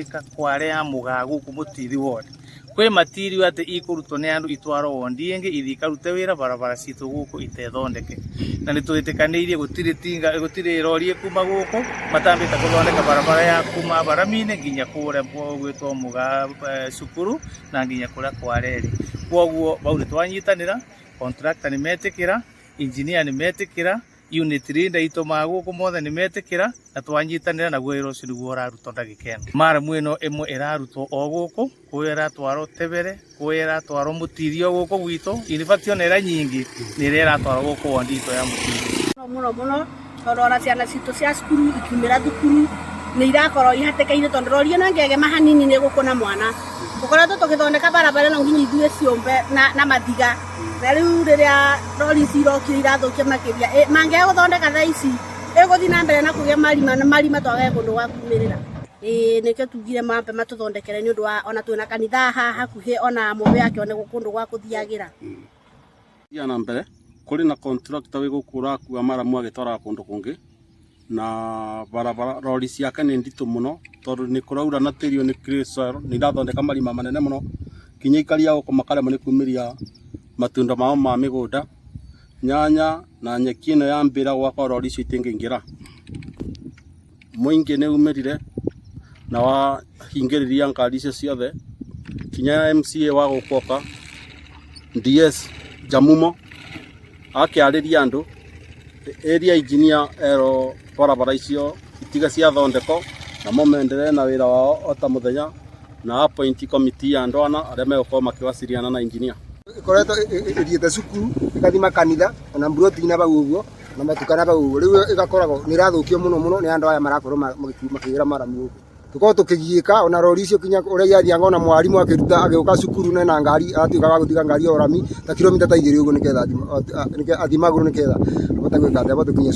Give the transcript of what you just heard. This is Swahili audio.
kware ya mugagu kumutiri wode kwe material ate ikurutwo ne andu itwaro wondi ingi ithikarute wira barabara citu guku itethondeke na nitwitikaneirie gutire rori kuma guku matambita kuthondeka barabara ya kuma baramine nginya kure gwitwo muga cukuru na nginya kura kwareri kwoguo bau nitwanyitanira contractor ni metikira engineer ni metikira unit leader itoma guku mothe ni metikira na twanyitanira na gwiro ucio niguo urarutwo ndagikeno mara mweno imwe irarutwo o guku kwira twaro tebere kwira twaro mutirio guku gwito inifatio nera nyingi ni rera twaro guku wondito ya mutirio muno torora ciana citu cia cukuru ikimira thukuru ni irakorwo ihatekaine tondu rorio na ngege mahanini ni gukuna mwana ukoretwo tugithondeka barabara no nginya ithue ciombe na mathiga riu riria rori cirokire irathukia makiria mange guthondeka thaa ici iguthi na mbere na kugia marima twage kundu gwa kumirira nike tugire mambe matuthondekere ni undu wa ona twina kanitha hakuhi ona mumbe yake one gukundu gwa kuthiagira na mbere kuri na contractor wi gukura kuwa maramu agitwara kundu kungi na barabara rori ciake ni nditu muno tondu ni kuraura na tirio ni crisol ni irathondeka marima manene muno kinya ikaria guko makarema ni kumiria matunda mao ma migunda nyanya na nyeki ino ya mbira gwakwa rori icio itingingira muingi ni umirire na wa hingiriria ngari icio ciothe kinya MCA wa gukoka DS Jamumo akiariria andu area engineer ero barabara icio itiga cia thondeko na momenderere na wira wao ota muthenya na appoint committee ya andu ana aria megukoo makiwasiliana na engineer ikoretwo ithiete cukuru ikathima kanitha ona mburoti-ina bau uguo na matukana bau uguo riu igakoragwo ni irathukio muno ni andu aya marakorwo makigira maramu uguo tukorwo tukigiika ona rori icio kinya uria yathianga ona mwarimu akiruta agiuka cukuru na ngari atuika wa gutiga ngari ya urami ta kilomita ta 2 uguo niketha athimaguru niketha abota gwika atĩa abota kinya